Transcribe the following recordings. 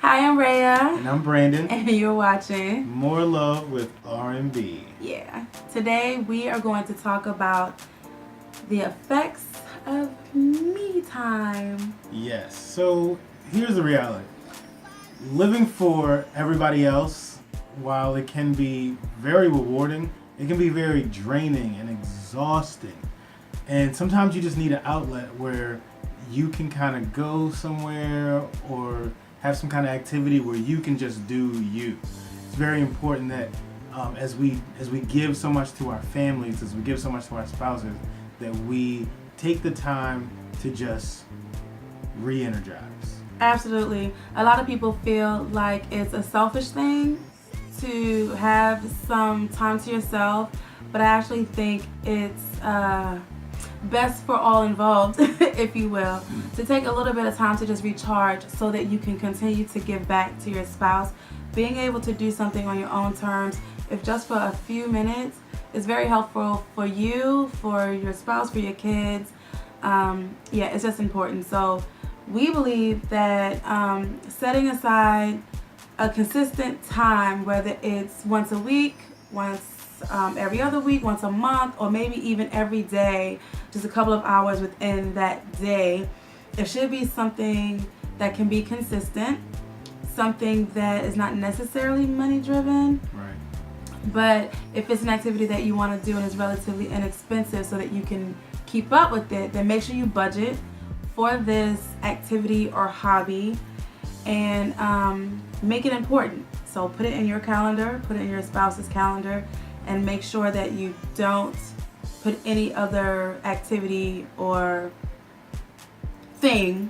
Hi, I'm Rhea. And I'm Brandon. And you're watching More Love with R&B. Yeah. Today we are going to talk about the effects of me time. Yes. So here's the reality. Living for everybody else, while it can be very rewarding, it can be very draining and exhausting. And sometimes you just need an outlet where you can kind of go somewhere or have some kind of activity where you can just do you. It's very important that as we give so much to our families, as we give so much to our spouses, that we take the time to just re-energize. Absolutely. A lot of people feel like it's a selfish thing to have some time to yourself, but I actually think it's best for all involved, if you will, to take a little bit of time to just recharge so that you can continue to give back to your spouse. Being able to do something on your own terms, if just for a few minutes, is very helpful for you, for your spouse, for your kids. It's just important. So we believe that setting aside a consistent time, whether it's once a week, once every other week, once a month, or maybe even every day, just a couple of hours within that day, it should be something that can be consistent, something that is not necessarily money driven. Right. But if it's an activity that you want to do and is relatively inexpensive so that you can keep up with it, then make sure you budget for this activity or hobby and make it important. So put it in your calendar, put it in your spouse's calendar, and make sure that you don't put any other activity or thing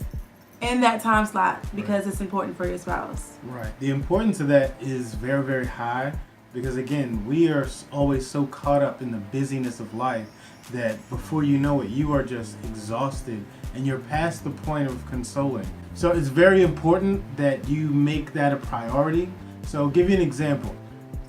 in that time slot because it's important for your spouse. Right. The importance of that is very, very high because, again, we are always so caught up in the busyness of life that before you know it, you are just exhausted and you're past the point of consoling. So it's very important that you make that a priority. So I'll give you an example.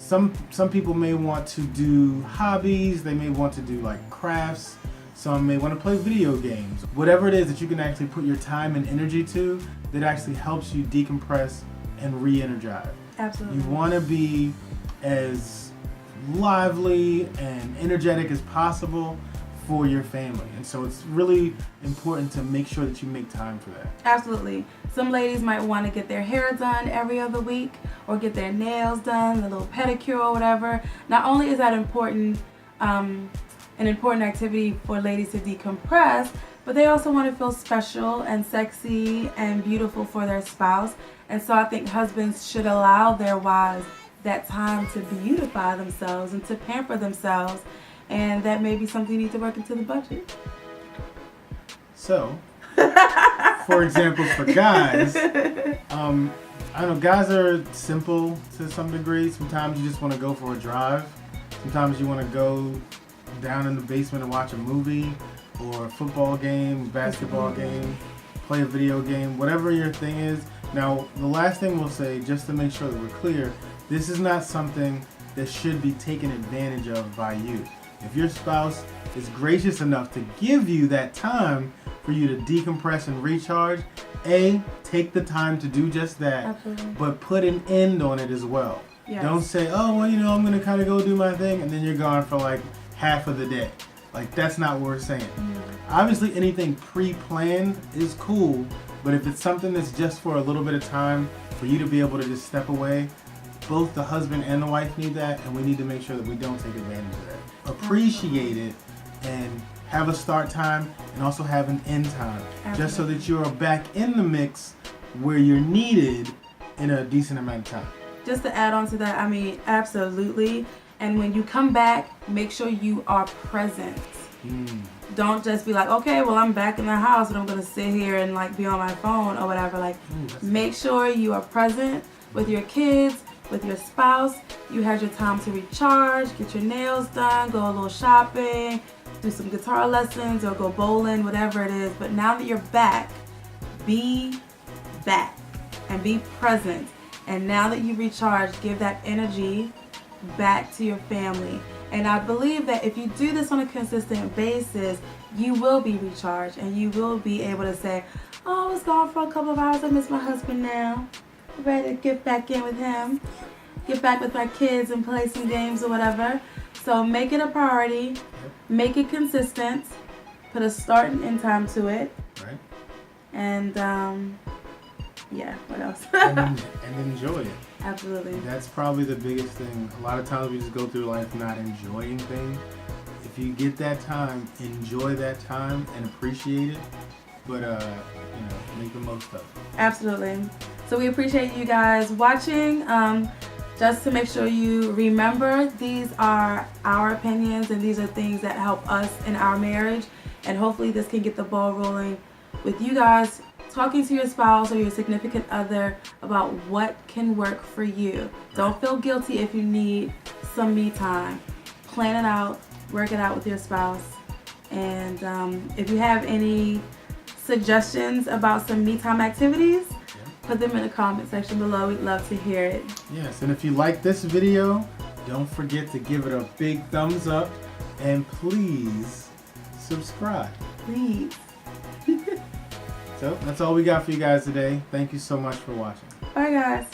Some people may want to do hobbies, they may want to do like crafts, some may want to play video games. Whatever it is that you can actually put your time and energy to that actually helps you decompress and re-energize. Absolutely. You want to be as lively and energetic as possible for your family. And so it's really important to make sure that you make time for that. Absolutely. Some ladies might want to get their hair done every other week or get their nails done, a little pedicure or whatever. Not only is that important, an important activity for ladies to decompress, but they also want to feel special and sexy and beautiful for their spouse. And so I think husbands should allow their wives that time to beautify themselves and to pamper themselves. And that may be something you need to work into the budget. So, for example, for guys, I know guys are simple to some degree. Sometimes you just want to go for a drive. Sometimes you want to go down in the basement and watch a movie or a football game, basketball game, play a video game, whatever your thing is. Now, the last thing we'll say, just to make sure that we're clear, this is not something that should be taken advantage of by you. If your spouse is gracious enough to give you that time for you to decompress and recharge, take the time to do just that. Absolutely. But put an end on it as well. Yes. Don't say, oh, well, I'm going to kind of go do my thing, and then you're gone for like half of the day. Like, that's not what we're saying. Obviously, anything pre-planned is cool, but if it's something that's just for a little bit of time for you to be able to just step away, both the husband and the wife need that, and we need to make sure that we don't take advantage of that. Appreciate it and have a start time and also have an end time. Absolutely. Just so that you're back in the mix where you're needed in a decent amount of time. Just to add on to that, I mean, absolutely. And when you come back, make sure you are present. Don't just be like, okay, well, I'm back in the house and I'm going to sit here and like be on my phone or whatever. Like, make sure you are present with your kids, with your spouse. You had your time to recharge, get your nails done, go a little shopping, do some guitar lessons or go bowling, whatever it is. But now that you're back, be back and be present. And now that you recharge, give that energy back to your family. And I believe that if you do this on a consistent basis, you will be recharged and you will be able to say, oh, I was gone for a couple of hours, I miss my husband now. ready to get back in with him, get back with our kids and play some games or whatever. So make it a priority, make it consistent, put a start and end time to it. Right. And yeah, what else? and enjoy it. Absolutely. That's probably the biggest thing. A lot of times we just go through life not enjoying things. If you get that time, enjoy that time and appreciate it. But make the most of it. Absolutely. So we appreciate you guys watching. Just to make sure you remember, these are our opinions and these are things that help us in our marriage. And hopefully this can get the ball rolling with you guys talking to your spouse or your significant other about what can work for you. Don't feel guilty if you need some me time. Plan it out, work it out with your spouse. And if you have any suggestions about some me time activities, put them in the comment section below. We'd love to hear it. Yes, and if you like this video, don't forget to give it a big thumbs up and please subscribe. Please. So that's all we got for you guys today. Thank you so much for watching. Bye guys.